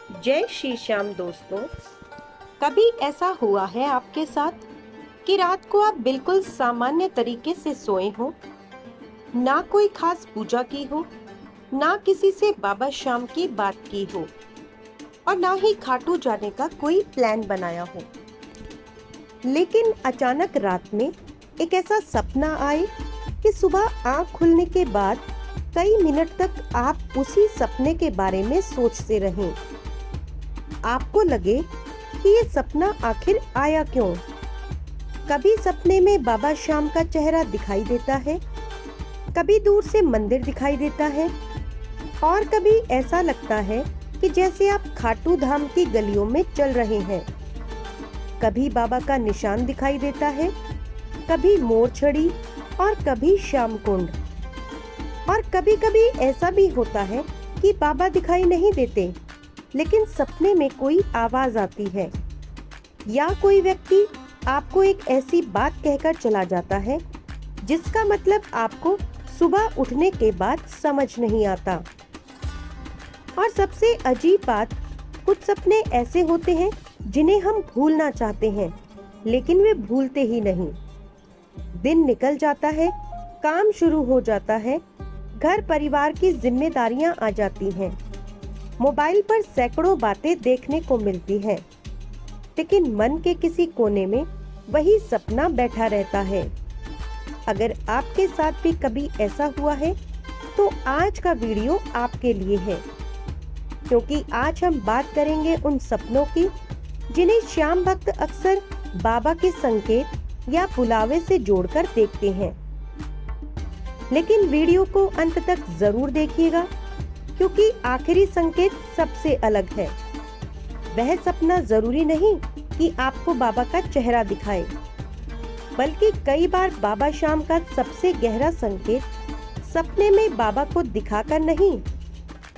जय श्री श्याम दोस्तों। कभी ऐसा हुआ है आपके साथ कि रात को आप बिल्कुल सामान्य तरीके से सोए हो, ना कोई खास पूजा की हो, ना किसी से बाबा श्याम की बात की हो और ना ही खाटू जाने का कोई प्लान बनाया हो, लेकिन अचानक रात में एक ऐसा सपना आए कि सुबह आंख खुलने के बाद कई मिनट तक आप उसी सपने के बारे में सोचते रहें। आपको लगे कि ये सपना आखिर आया क्यों। कभी सपने में बाबा श्याम का चेहरा दिखाई देता है, कभी दूर से मंदिर दिखाई देता है और कभी ऐसा लगता है कि जैसे आप खाटू धाम की गलियों में चल रहे हैं। कभी बाबा का निशान दिखाई देता है, कभी मोर छड़ी और कभी श्याम कुंड। और कभी कभी ऐसा भी होता है कि बाबा दिखाई नहीं देते, लेकिन सपने में कोई आवाज आती है या कोई व्यक्ति आपको एक ऐसी बात कहकर चला जाता है जिसका मतलब आपको सुबह उठने के बाद समझ नहीं आता। और सबसे अजीब बात, कुछ सपने ऐसे होते हैं जिन्हें हम भूलना चाहते हैं, लेकिन वे भूलते ही नहीं। दिन निकल जाता है, काम शुरू हो जाता है, घर परिवार की जिम्मेदारियां आ जाती हैं, मोबाइल पर सैकड़ों बातें देखने को मिलती हैं, लेकिन मन के किसी कोने में वही सपना बैठा रहता है। अगर आपके साथ भी कभी ऐसा हुआ है तो आज का वीडियो आपके लिए है, क्योंकि आज हम बात करेंगे उन सपनों की जिन्हें श्याम भक्त अक्सर बाबा के संकेत या बुलावे से जोड़कर देखते हैं। लेकिन वीडियो को अंत तक जरूर देखिएगा, क्योंकि आखिरी संकेत सबसे अलग है। वह सपना जरूरी नहीं कि आपको बाबा का चेहरा दिखाए, बल्कि कई बार बाबा श्याम का सबसे गहरा संकेत सपने में बाबा को दिखाकर नहीं,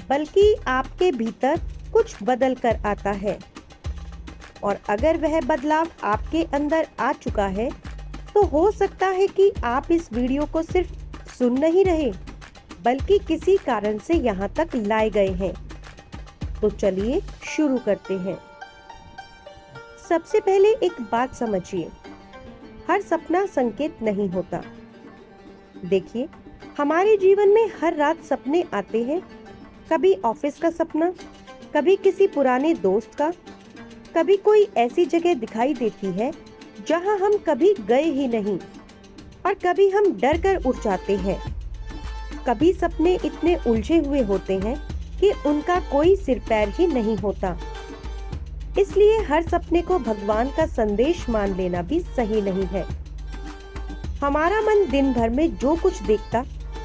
बल्कि आपके भीतर कुछ बदल कर आता है। और अगर वह बदलाव आपके अंदर आ चुका है तो हो सकता है कि आप इस वीडियो को सिर्फ सुन नहीं रहे, बल्कि किसी कारण से यहाँ तक लाए गए हैं। तो चलिए शुरू करते हैं। सबसे पहले एक बात समझिए, हर सपना संकेत नहीं होता। देखिए, हमारे जीवन में हर रात सपने आते हैं। कभी ऑफिस का सपना, कभी किसी पुराने दोस्त का, कभी कोई ऐसी जगह दिखाई देती है जहां हम कभी गए ही नहीं, और कभी हम डर कर उठ जाते हैं। कभी सपने इतने उलझे हुए होते हैं कि उनका कोई सिर पैर ही नहीं होता। इसलिए हर सपने को भगवान का संदेश मान लेना भी सही नहीं है। हमारा मन दिन भर में जो कुछ देखता,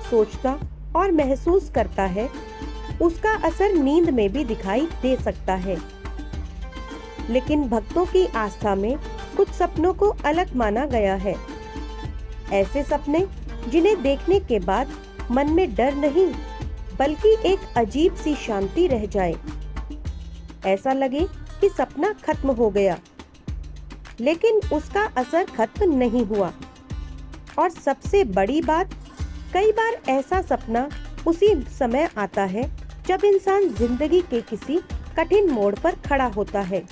सोचता और महसूस करता है, उसका असर नींद में भी दिखाई दे सकता है। लेकिन भक्तों की आस्था में कुछ सपनों को अलग माना गया है। ऐसे सपने जिन्हें देखने के बाद मन में डर नहीं, बल्कि एक अजीब सी शांति रह जाए। ऐसा लगे कि सपना खत्म हो गया, लेकिन उसका असर खत्म नहीं हुआ। और सबसे बड़ी बात, कई बार ऐसा सपना उसी समय आता है जब इंसान जिंदगी के किसी कठिन मोड़ पर खड़ा होता है।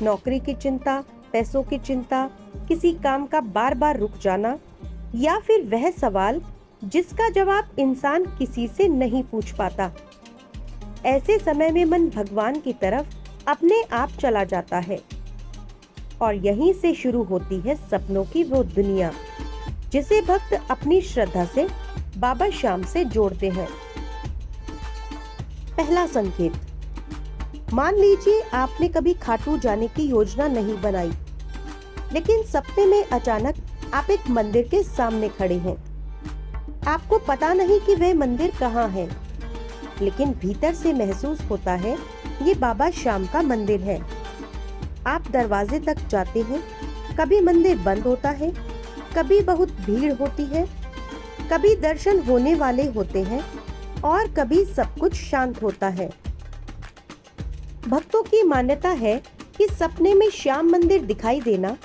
नौकरी की चिंता, पैसों की चिंता, किसी काम का बार बार रुक जाना, या फिर वह सवाल जिसका जवाब इंसान किसी से नहीं पूछ पाता। ऐसे समय में मन भगवान की तरफ अपने आप चला जाता है, और यहीं से शुरू होती है सपनों की वो दुनिया जिसे भक्त अपनी श्रद्धा से बाबा श्याम से जोड़ते हैं। पहला संकेत, मान लीजिए आपने कभी खाटू जाने की योजना नहीं बनाई, लेकिन सपने में अचानक आप एक मंदिर के सामने खड़े हैं। आपको पता नहीं कि वह मंदिर कहाँ है, लेकिन भीतर से महसूस होता है ये बाबा श्याम का मंदिर है। आप दरवाजे तक जाते हैं, कभी मंदिर बंद होता है, कभी बहुत भीड़ होती है, कभी दर्शन होने वाले होते हैं और कभी सब कुछ शांत होता है। भक्तों की मान्यता है कि सपने में श्याम मंदिर दिखाई देना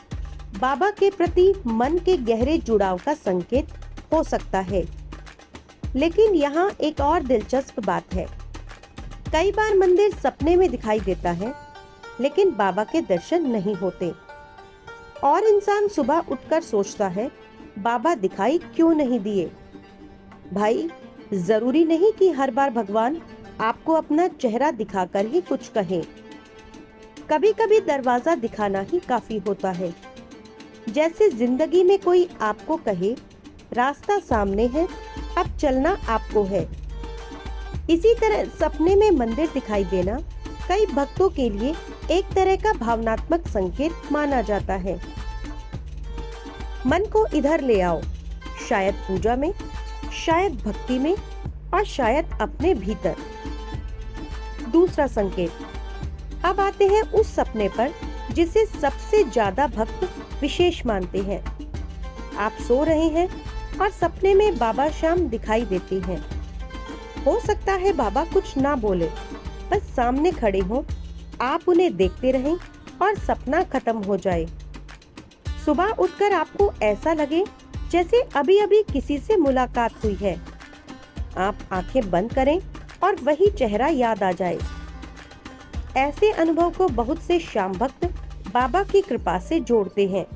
बाबा के प्रति मन के गहरे जुड़ाव का संकेत हो सकता है। लेकिन यहाँ एक और दिलचस्प बात है। कई बार मंदिर सपने में दिखाई देता है, लेकिन बाबा के दर्शन नहीं होते और इंसान सुबह उठकर सोचता है, बाबा दिखाई क्यों नहीं दिए। भाई, जरूरी नहीं कि हर बार भगवान आपको अपना चेहरा दिखाकर ही कुछ कहे। कभी कभी दरवाजा दिखाना ही काफी होता है। जैसे जिंदगी में कोई आपको कहे, रास्ता सामने है, अब चलना आपको है। इसी तरह सपने में मंदिर दिखाई देना कई भक्तों के लिए एक तरह का भावनात्मक संकेत माना जाता है। मन को इधर ले आओ, शायद पूजा में, शायद भक्ति में और शायद अपने भीतर। दूसरा संकेत। अब आते हैं उस सपने पर जिसे सबसे ज्यादा भक्त विशेष मानते हैं। आप सो रहे हैं और सपने में बाबा श्याम दिखाई देते हैं। हो सकता है बाबा कुछ ना बोले, बस सामने खड़े हों, आप उन्हें देखते रहें और सपना खत्म हो जाए। सुबह उठकर आपको ऐसा लगे जैसे अभी अभी किसी से मुलाकात हुई है। आप आंखें बंद करें और वही चेहरा याद आ जाए। ऐसे अनुभव को बहुत से श्याम भक्त बाबा की कृपा से जोड़ते हैं।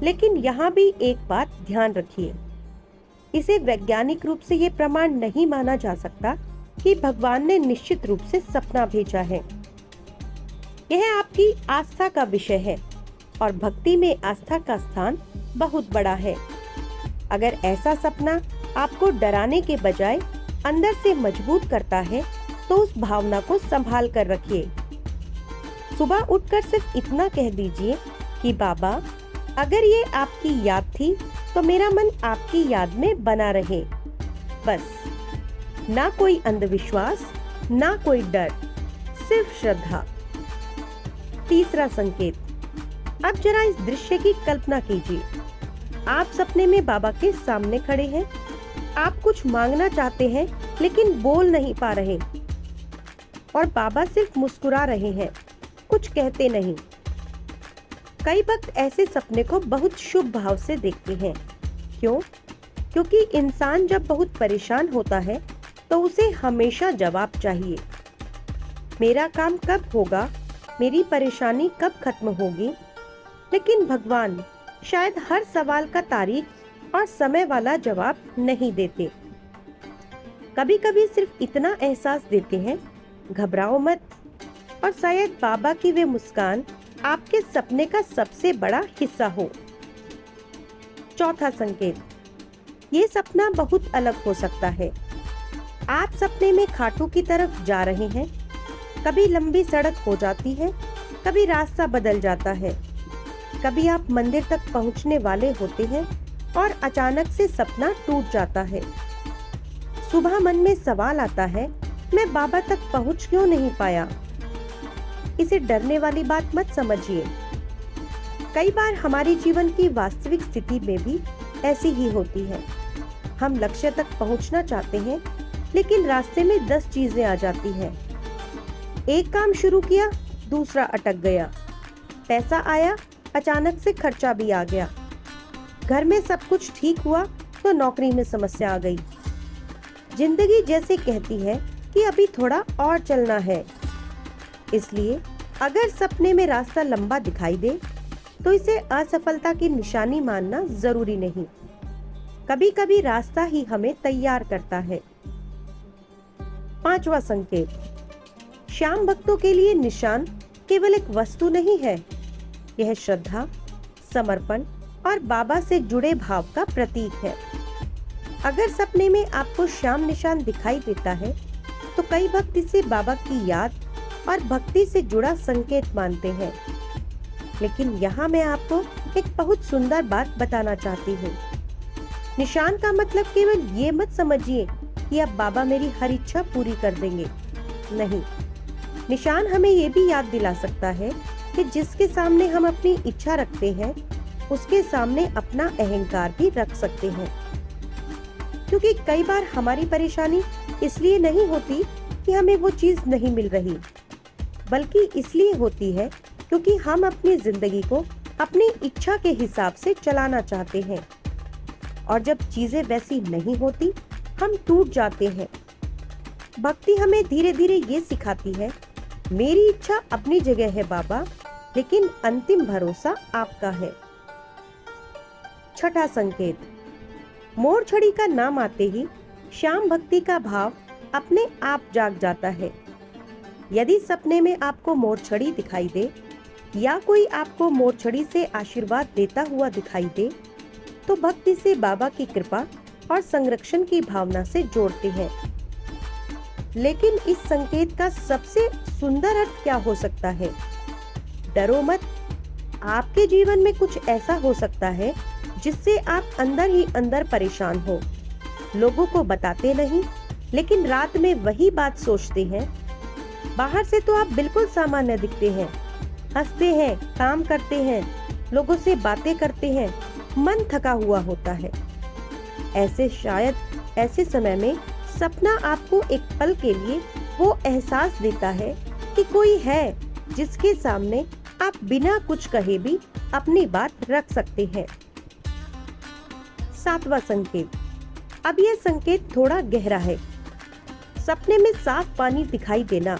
लेकिन यहाँ भी एक बात ध्यान रखिए, इसे वैज्ञानिक रूप से ये प्रमाण नहीं माना जा सकता कि भगवान ने निश्चित रूप से सपना भेजा है। यह आपकी आस्था का विषय है और भक्ति में आस्था का स्थान बहुत बड़ा है। अगर ऐसा सपना आपको डराने के बजाय अंदर से मजबूत करता है, तो उस भावना को संभाल कर रखिए। सुबह उठकर सिर्फ इतना कह दीजिए कि बाबा, अगर ये आपकी याद थी तो मेरा मन आपकी याद में बना रहे। बस, ना कोई अंधविश्वास, ना कोई डर, सिर्फ श्रद्धा। तीसरा संकेत। अब जरा इस दृश्य की कल्पना कीजिए। आप सपने में बाबा के सामने खड़े हैं। आप कुछ मांगना चाहते हैं लेकिन बोल नहीं पा रहे और बाबा सिर्फ मुस्कुरा रहे हैं, कुछ कहते नहीं। कई वक्त ऐसे सपने को बहुत शुभ भाव से देखते हैं। क्यों? क्योंकि इंसान जब बहुत परेशान होता है तो उसे हमेशा जवाब चाहिए। मेरा काम कब होगा, मेरी परेशानी कब खत्म होगी। लेकिन भगवान शायद हर सवाल का तारीख और समय वाला जवाब नहीं देते। कभी कभी सिर्फ इतना एहसास देते हैं, घबराओ मत। और शायद बाबा की वे मुस्कान आपके सपने का सबसे बड़ा हिस्सा हो। चौथा संकेत। ये सपना बहुत अलग हो सकता है। आप सपने में खाटू की तरफ जा रहे हैं। कभी लंबी सड़क हो जाती है, कभी रास्ता बदल जाता है, कभी आप मंदिर तक पहुंचने वाले होते हैं और अचानक से सपना टूट जाता है। सुबह मन में सवाल आता है, मैं बाबा तक पहुंच क्यों नहीं पाया। इसे डरने वाली बात मत समझिए। कई बार हमारी जीवन की वास्तविक स्थिति में भी ऐसी ही होती है। हम लक्ष्य तक पहुंचना चाहते हैं, लेकिन रास्ते में 10 चीजें आ जाती हैं। एक काम शुरू किया, दूसरा अटक गया। पैसा आया, अचानक से खर्चा भी आ गया। घर में सब कुछ ठीक हुआ तो नौकरी में समस्या आ गई। जिंदगी जैसे कहती है कि अभी थोड़ा और चलना है। इसलिए अगर सपने में रास्ता लंबा दिखाई दे तो इसे असफलता की निशानी मानना जरूरी नहीं। कभी कभी रास्ता ही हमें तैयार करता है। पांचवा संकेत। श्याम भक्तों के लिए निशान केवल एक वस्तु नहीं है, यह श्रद्धा, समर्पण और बाबा से जुड़े भाव का प्रतीक है। अगर सपने में आपको श्याम निशान दिखाई देता है तो कई वक्त इसे बाबा की याद और भक्ति से जुड़ा संकेत मानते हैं। लेकिन यहाँ मैं आपको एक बहुत सुंदर बात बताना चाहती हूँ। निशान का मतलब केवल ये मत समझिए कि अब बाबा मेरी हर इच्छा पूरी कर देंगे। नहीं, निशान हमें ये भी याद दिला सकता है कि जिसके सामने हम अपनी इच्छा रखते हैं, उसके सामने अपना अहंकार भी रख सकते हैं। क्योंकि कई बार हमारी परेशानी इसलिए नहीं होती कि हमें वो चीज नहीं मिल रही, बल्कि इसलिए होती है क्योंकि हम अपनी जिंदगी को अपनी इच्छा के हिसाब से चलाना चाहते हैं। और जब चीजें वैसी नहीं होती, हम टूट जाते हैं। भक्ति हमें धीरे धीरे ये सिखाती है, मेरी इच्छा अपनी जगह है बाबा, लेकिन अंतिम भरोसा आपका है। छठा संकेत, मोर छड़ी का नाम आते ही श्याम भक्ति का भाव अपने आप जाग जाता है। यदि सपने में आपको मोर छड़ी दिखाई दे या कोई आपको मोर छड़ी से आशीर्वाद देता हुआ दिखाई दे, तो भक्ति से बाबा की कृपा और संरक्षण की भावना से जोड़ते हैं। लेकिन इस संकेत का सबसे सुंदर अर्थ क्या हो सकता है? डरो मत, आपके जीवन में कुछ ऐसा हो सकता है जिससे आप अंदर ही अंदर परेशान हो, लोगों को बताते नहीं, लेकिन रात में वही बात सोचते हैं। बाहर से तो आप बिल्कुल सामान्य दिखते हैं, हंसते हैं, काम करते हैं, लोगों से बातें करते हैं, मन थका हुआ होता है। ऐसे समय में सपना आपको एक पल के लिए वो एहसास देता है कि कोई है जिसके सामने आप बिना कुछ कहे भी अपनी बात रख सकते हैं। सातवां संकेत, अब यह संकेत थोड़ा गहरा है। सपने में साफ पानी दिखाई देना,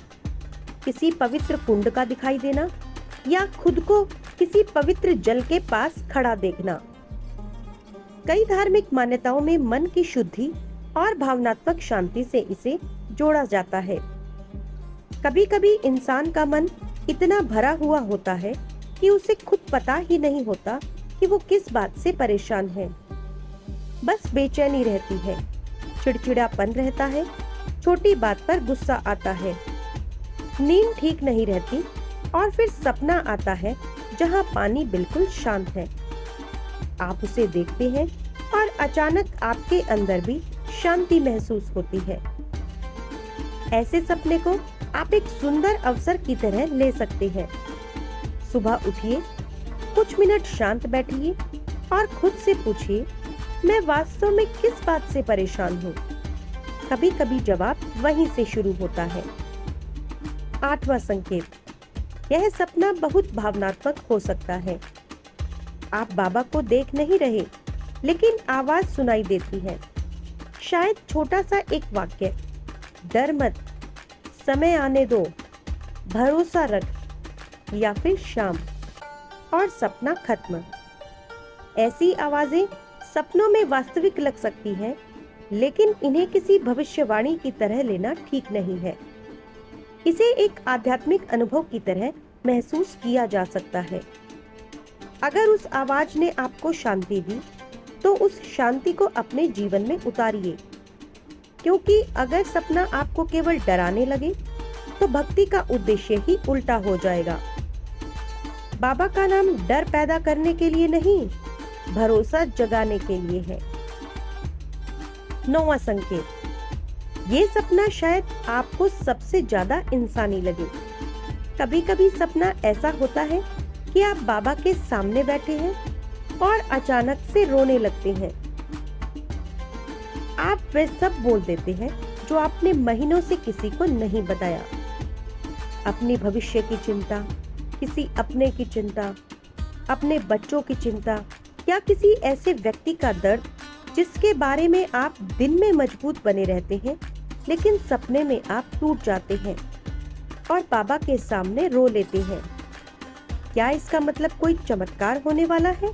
किसी पवित्र कुंड का दिखाई देना या खुद को किसी पवित्र जल के पास खड़ा देखना। कई धार्मिक मान्यताओं में मन की शुद्धि और भावनात्मक शांति से इसे जोड़ा जाता है। कभी-कभी इंसान का मन इतना भरा हुआ होता है कि उसे खुद पता ही नहीं होता कि वो किस बात से परेशान है। बस बेचैनी रहती है, चिड़चिड़ापन रहता है, छोटी बात पर गुस्सा आता है, नींद ठीक नहीं रहती और फिर सपना आता है जहां पानी बिल्कुल शांत है। आप उसे देखते हैं और अचानक आपके अंदर भी शांति महसूस होती है। ऐसे सपने को आप एक सुंदर अवसर की तरह ले सकते हैं। सुबह उठिए, कुछ मिनट शांत बैठिए और खुद से पूछिए, मैं वास्तव में किस बात से परेशान हूँ? कभी कभी जवाब वहीं से शुरू होता है। आठवां संकेत, यह सपना बहुत भावनात्मक हो सकता है। आप बाबा को देख नहीं रहे, लेकिन आवाज सुनाई देती है। शायद छोटा सा एक वाक्य, डर मत, समय आने दो, भरोसा रख, या फिर शाम, और सपना खत्म। ऐसी आवाजें सपनों में वास्तविक लग सकती हैं, लेकिन इन्हें किसी भविष्यवाणी की तरह लेना ठीक नहीं है। इसे एक आध्यात्मिक अनुभव की तरह महसूस किया जा सकता है। अगर उस आवाज ने आपको शांति दी, तो उस शांति को अपने जीवन में उतारिए, क्योंकि अगर सपना आपको केवल डराने लगे, तो भक्ति का उद्देश्य ही उल्टा हो जाएगा। बाबा का नाम डर पैदा करने के लिए नहीं, भरोसा जगाने के लिए है। नौवां संकेत, ये सपना शायद आपको सबसे ज्यादा इंसानी लगे। कभी कभी सपना ऐसा होता है कि आप बाबा के सामने बैठे हैं और अचानक से रोने लगते हैं। आप वे सब बोल देते हैं जो आपने महीनों से किसी को नहीं बताया। अपने भविष्य की चिंता, किसी अपने की चिंता, अपने बच्चों की चिंता, या किसी ऐसे व्यक्ति का दर्द जिसके बारे में आप दिन में मजबूत बने रहते हैं, लेकिन सपने में आप टूट जाते हैं और बाबा के सामने रो लेते हैं। क्या इसका मतलब कोई चमत्कार होने वाला है?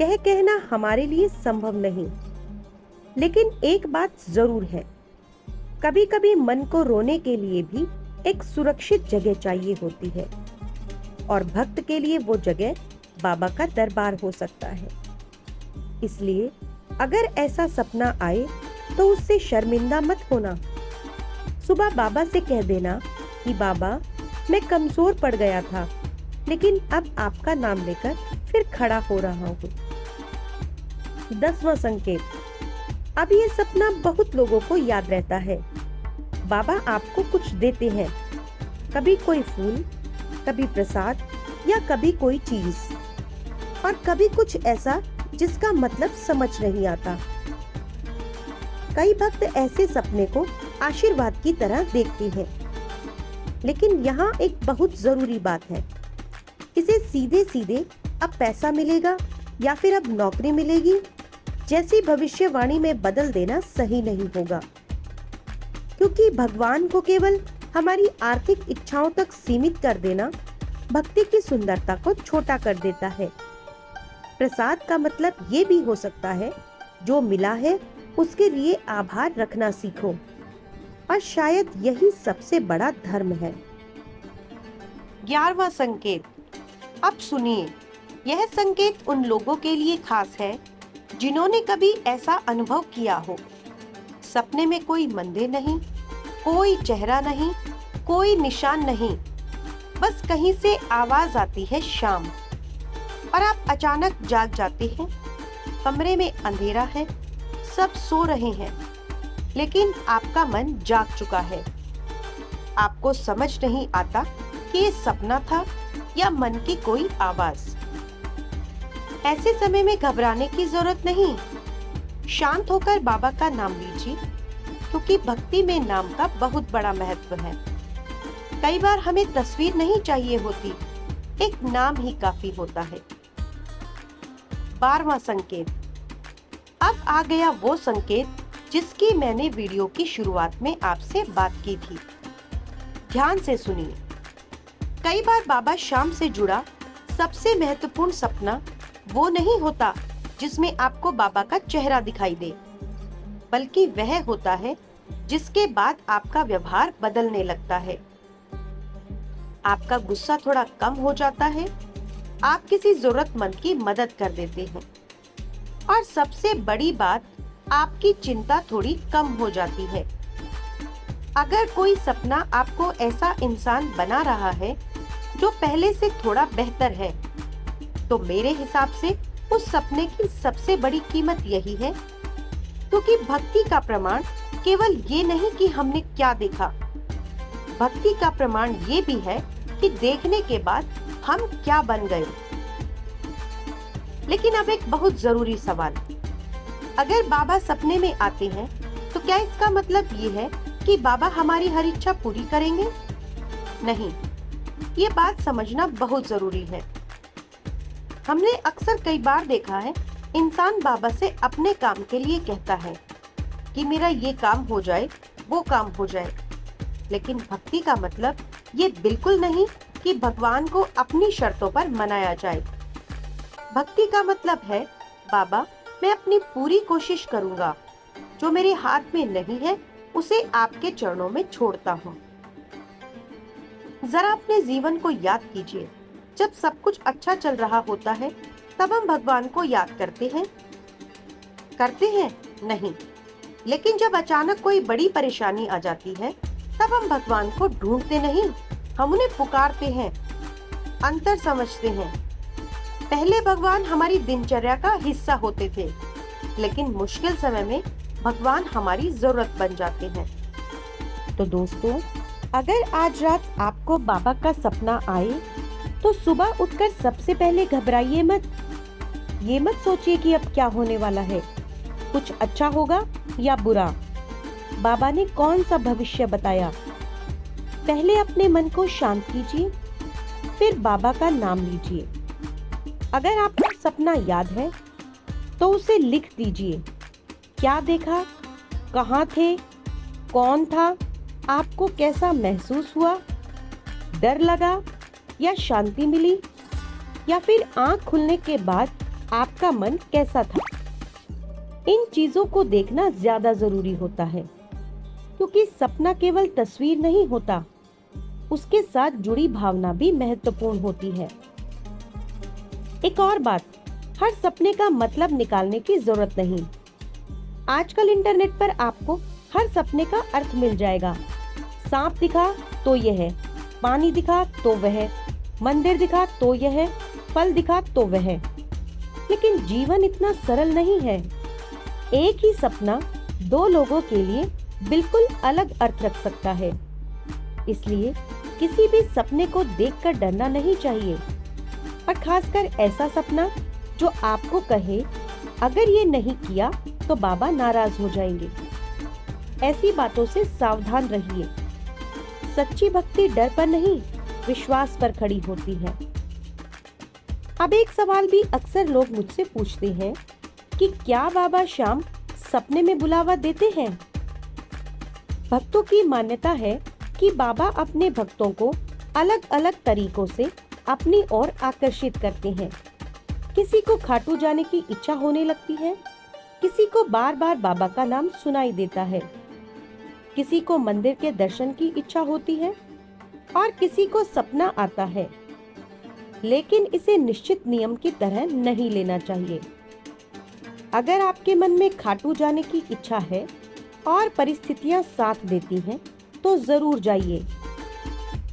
यह कहना हमारे लिए संभव नहीं, लेकिन एक बात जरूर है, कभी कभी मन को रोने के लिए भी एक सुरक्षित जगह चाहिए होती है, और भक्त के लिए वो जगह बाबा का दरबार हो सकता है। इसलिए अगर ऐसा सपना आए तो उससे शर्मिंदा मत होना। सुबह बाबा से कह देना कि बाबा, मैं कमजोर पड़ गया था, लेकिन अब आपका नाम लेकर फिर खड़ा हो रहा हूँ। 10वां संकेत, अब ये सपना बहुत लोगों को याद रहता है। बाबा आपको कुछ देते हैं, कभी कोई फूल, कभी प्रसाद, या कभी कोई चीज, और कभी कुछ ऐसा जिसका मतलब समझ नहीं आता। कई भक्त ऐसे सपने को आशीर्वाद की तरह देखते हैं, लेकिन यहाँ एक बहुत जरूरी बात है, इसे सीधे सीधे अब पैसा मिलेगा या फिर अब नौकरी मिलेगी जैसी भविष्यवाणी में बदल देना सही नहीं होगा, क्योंकि भगवान को केवल हमारी आर्थिक इच्छाओं तक सीमित कर देना भक्ति की सुंदरता को छोटा कर देता है। प्रसाद का मतलब ये भी हो सकता है जो मिला है उसके लिए आभार रखना सीखो, और शायद यही सबसे बड़ा धर्म है। 11वां संकेत। अब सुनिए, यह संकेत उन लोगों के लिए खास है जिन्होंने कभी ऐसा अनुभव किया हो। सपने में कोई मंदिर नहीं, कोई चेहरा नहीं, कोई निशान नहीं, बस कहीं से आवाज आती है शाम, और आप अचानक जाग जाते हैं। कमरे में अंधेरा है, सब सो रहे हैं, लेकिन आपका मन जाग चुका है। आपको समझ नहीं आता कि ये सपना था या मन की कोई आवाज। ऐसे समय में घबराने की जरूरत नहीं। शांत होकर बाबा का नाम लीजिए, क्योंकि भक्ति में नाम का बहुत बड़ा महत्व है। कई बार हमें तस्वीर नहीं चाहिए होती, एक नाम ही काफी होता है। 12वां संकेत। अब आ गया वो संकेत जिसकी मैंने वीडियो की शुरुआत में आपसे बात की थी। ध्यान से सुनिए। कई बार बाबा शाम से जुड़ा सबसे महत्वपूर्ण सपना वो नहीं होता जिसमें आपको बाबा का चेहरा दिखाई दे, बल्कि वह होता है जिसके बाद आपका व्यवहार बदलने लगता है। आपका गुस्सा थोड़ा कम हो जाता है, आप किसी जरूरतमंद की मदद कर देते हैं, और सबसे बड़ी बात, आपकी चिंता थोड़ी कम हो जाती है। अगर कोई सपना आपको ऐसा इंसान बना रहा है जो पहले से थोड़ा बेहतर है, तो मेरे हिसाब से उस सपने की सबसे बड़ी कीमत यही है, क्योंकि भक्ति का प्रमाण केवल ये नहीं कि हमने क्या देखा, भक्ति का प्रमाण ये भी है कि देखने के बाद हम क्या बन गए। लेकिन अब एक बहुत जरूरी सवाल, अगर बाबा सपने में आते हैं तो क्या इसका मतलब ये है कि बाबा हमारी हर इच्छा पूरी करेंगे? नहीं, ये बात समझना बहुत जरूरी है। हमने अक्सर कई बार देखा है, इंसान बाबा से अपने काम के लिए कहता है कि मेरा ये काम हो जाए, वो काम हो जाए। लेकिन भक्ति का मतलब ये बिल्कुल नहीं कि भगवान को अपनी शर्तों पर मनाया जाए। भक्ति का मतलब है, बाबा मैं अपनी पूरी कोशिश करूंगा, जो मेरे हाथ में नहीं है उसे आपके चरणों में छोड़ता हूँ। जरा अपने जीवन को याद कीजिए, जब सब कुछ अच्छा चल रहा होता है तब हम भगवान को याद करते हैं? नहीं। लेकिन जब अचानक कोई बड़ी परेशानी आ जाती है तब हम भगवान को ढूंढते नहीं, हम उन्हें पुकारते हैं, अंतर समझते हैं। पहले भगवान हमारी दिनचर्या का हिस्सा होते थे, लेकिन मुश्किल समय में भगवान हमारी जरूरत बन जाते हैं। तो दोस्तों, अगर आज रात आपको बाबा का सपना आए तो सुबह उठकर सबसे पहले घबराइए मत। ये मत सोचिए कि अब क्या होने वाला है, कुछ अच्छा होगा या बुरा, बाबा ने कौन सा भविष्य बताया। पहले अपने मन को शांत कीजिए, फिर बाबा का नाम लीजिए। अगर आपको सपना याद है तो उसे लिख दीजिए। क्या देखा, कहाँ थे, कौन था, आपको कैसा महसूस हुआ, डर लगा या शांति मिली, या फिर आंख खुलने के बाद आपका मन कैसा था। इन चीजों को देखना ज्यादा जरूरी होता है, क्योंकि सपना केवल तस्वीर नहीं होता, उसके साथ जुड़ी भावना भी महत्वपूर्ण होती है। एक और बात, हर सपने का मतलब निकालने की जरूरत नहीं। आजकल इंटरनेट पर आपको हर सपने का अर्थ मिल जाएगा। सांप दिखा तो यह, पानी दिखा तो वह, मंदिर दिखा तो यह, फल दिखा तो वह। लेकिन जीवन इतना सरल नहीं है। एक ही सपना दो लोगों के लिए बिल्कुल अलग अर्थ रख सकता है। इसलिए किसी भी सपने को देखकर डरना नहीं चाहिए, और खासकर ऐसा सपना जो आपको कहे अगर ये नहीं किया तो बाबा नाराज हो जाएंगे। ऐसी बातों से सावधान रहिए। सच्ची भक्ति डर पर नहीं, विश्वास पर खड़ी होती है। अब एक सवाल भी अक्सर लोग मुझसे पूछते हैं कि क्या बाबा शाम सपने में बुलावा देते हैं? भक्तों की मान्यता है कि बाबा अपने भक्तों को अलग अलग तरीकों से अपनी ओर आकर्षित करते हैं। किसी को खाटू जाने की इच्छा होने लगती है, किसी को बार बार बाबा का नाम सुनाई देता है, किसी को मंदिर के दर्शन की इच्छा होती है और किसी को सपना आता है। लेकिन इसे निश्चित नियम की तरह नहीं लेना चाहिए। अगर आपके मन में खाटू जाने की इच्छा है और परिस्थितियां साथ देती हैं, तो जरूर जाइए।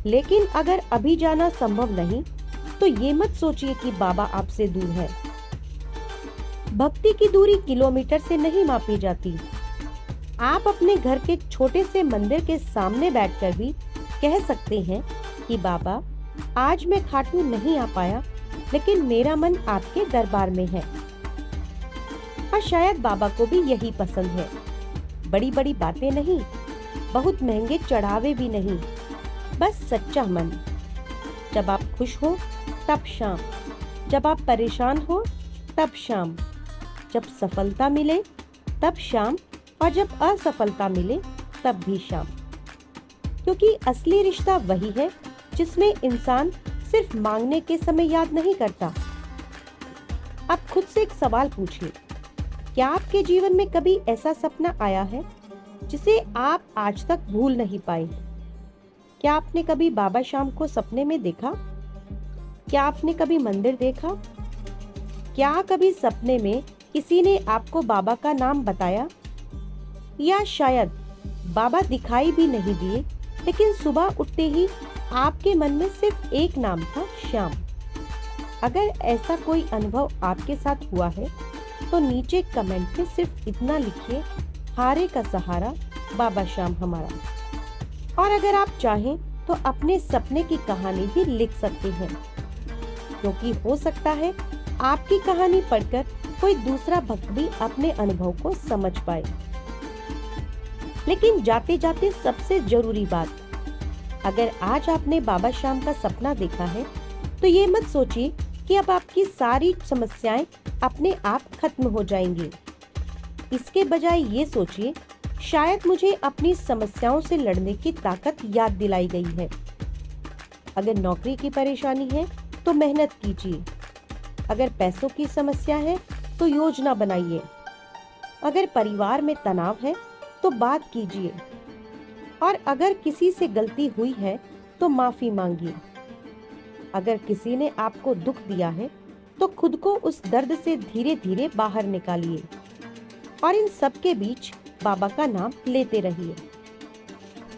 लेकिन अगर अभी जाना संभव नहीं, तो ये मत सोचिए कि बाबा आपसे दूर है। भक्ति की दूरी किलोमीटर से नहीं मापी जाती। आप अपने घर के छोटे से मंदिर के सामने बैठकर भी कह सकते हैं कि बाबा, आज मैं खाटू नहीं आ पाया, लेकिन मेरा मन आपके दरबार में है। और शायद बाबा को भी यही पसंद है। बड़ी बड़ी बातें नहीं, बहुत महंगे चढ़ावे भी नहीं, बस सच्चा मन। जब आप खुश हो तब शाम, जब आप परेशान हो तब शाम, जब सफलता मिले तब शाम, और जब असफलता मिले तब भी शाम। क्योंकि असली रिश्ता वही है जिसमें इंसान सिर्फ मांगने के समय याद नहीं करता। आप खुद से एक सवाल पूछिए, क्या आपके जीवन में कभी ऐसा सपना आया है जिसे आप आज तक भूल नहीं पाए? क्या आपने कभी बाबा शाम को सपने में देखा? क्या आपने कभी मंदिर देखा? क्या कभी सपने में किसी ने आपको बाबा का नाम बताया? या शायद बाबा दिखाई भी नहीं दिए, लेकिन सुबह उठते ही आपके मन में सिर्फ एक नाम था, श्याम। अगर ऐसा कोई अनुभव आपके साथ हुआ है, तो नीचे कमेंट में सिर्फ इतना लिखिए, हारे का सहारा बाबा श्याम हमारा। और अगर आप चाहें तो अपने सपने की कहानी भी लिख सकते हैं, क्योंकि हो सकता है आपकी कहानी पढ़कर कोई दूसरा भक्त भी अपने अनुभव को समझ पाए। लेकिन जाते जाते सबसे जरूरी बात, अगर आज आपने बाबा श्याम का सपना देखा है, तो ये मत सोचिए कि अब आपकी सारी समस्याएं अपने आप खत्म हो जाएंगी। इसके बजाय ये सोचिए, शायद मुझे अपनी समस्याओं से लड़ने की ताकत याद दिलाई गई है। अगर नौकरी की परेशानी है तो मेहनत कीजिए। अगर पैसों की समस्या है तो योजना बनाइए। अगर परिवार में तनाव है तो बात कीजिए। और अगर किसी से गलती हुई है तो माफी मांगिए। अगर किसी ने आपको दुख दिया है तो खुद को उस दर्द से धीरे धीरे बाहर निकालिए। और इन सब के बीच बाबा का नाम लेते रहिए,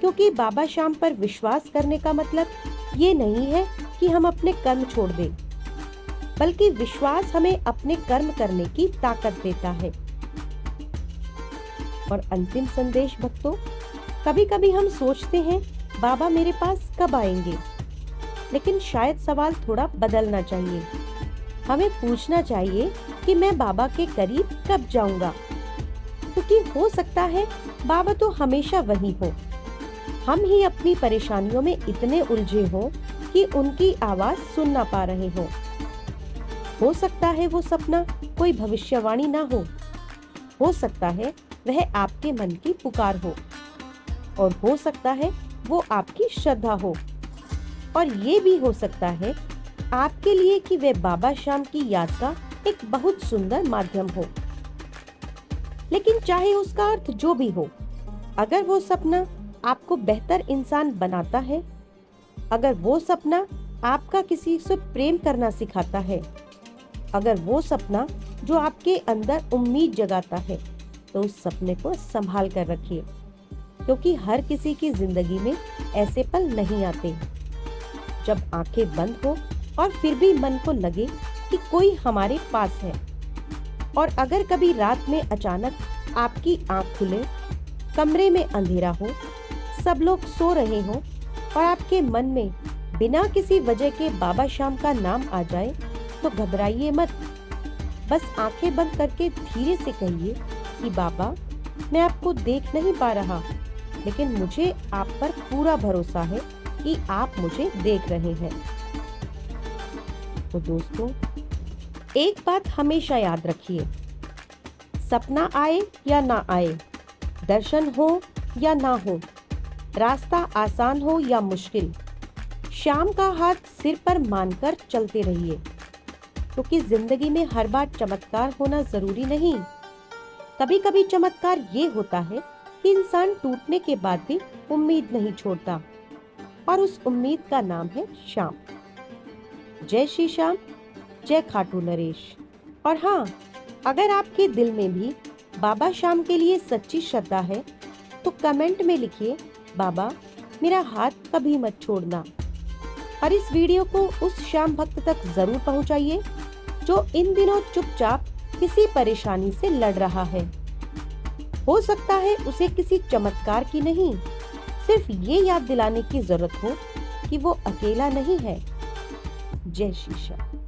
क्योंकि बाबा श्याम पर विश्वास करने का मतलब ये नहीं है कि हम अपने कर्म छोड़ दें, बल्कि विश्वास हमें अपने कर्म करने की ताकत देता है। और अंतिम संदेश भक्तों, कभी कभी हम सोचते हैं बाबा मेरे पास कब आएंगे, लेकिन शायद सवाल थोड़ा बदलना चाहिए। हमें पूछना चाहिए कि मैं बाबा के करीब कब जाऊंगा, क्योंकि हो सकता है बाबा तो हमेशा वहीं हो, हम ही अपनी परेशानियों में इतने उलझे हो कि उनकी आवाज सुन ना पा रहे हो सकता है वो सपना कोई भविष्यवाणी ना हो सकता है वह आपके मन की पुकार और हो सकता है वो आपकी श्रद्धा हो, और ये भी हो सकता है आपके लिए कि वह बाबा श्याम की याद का एक बहुत सुंदर माध्यम हो। लेकिन चाहे उसका अर्थ जो भी हो, अगर वो सपना आपको बेहतर इंसान बनाता है, अगर वो सपना आपका किसी से प्रेम करना सिखाता है, अगर वो सपना जो आपके अंदर उम्मीद जगाता है, तो उस सपने को संभाल कर रखिए, क्योंकि हर किसी की जिंदगी में ऐसे पल नहीं आते जब आंखें बंद हो और फिर भी मन को लगे कि कोई हमारे पास है। और अगर कभी रात में अचानक आपकी आंख खुले, कमरे में अंधेरा हो, सब लोग सो रहे हो और आपके मन में बिना किसी वजह के बाबा श्याम का नाम आ जाए, तो घबराइए मत। बस आंखें बंद करके धीरे से कहिए कि बाबा, मैं आपको देख नहीं पा रहा, लेकिन मुझे आप पर पूरा भरोसा है कि आप मुझे देख रहे हैं। तो दोस्तों, एक बात हमेशा याद रखिए, सपना आए या ना आए, दर्शन हो या ना हो, रास्ता आसान हो या मुश्किल, शाम का हाथ सिर पर मानकर चलते रहिए, क्योंकि जिंदगी में हर बार चमत्कार होना जरूरी नहीं। कभी कभी चमत्कार ये होता है कि इंसान टूटने के बाद भी उम्मीद नहीं छोड़ता, और उस उम्मीद का नाम है शाम। जय श्री श्याम, जय खाटू नरेश। और हाँ, अगर आपके दिल में भी बाबा श्याम के लिए सच्ची श्रद्धा है तो कमेंट में लिखिए, बाबा मेरा हाथ कभी मत छोड़ना। और इस वीडियो को उस श्याम भक्त तक जरूर पहुंचाइए जो इन दिनों चुपचाप किसी परेशानी से लड़ रहा है। हो सकता है उसे किसी चमत्कार की नहीं, सिर्फ ये याद दिलाने की जरूरत हो कि वो अकेला नहीं है। जय श्री श्याम।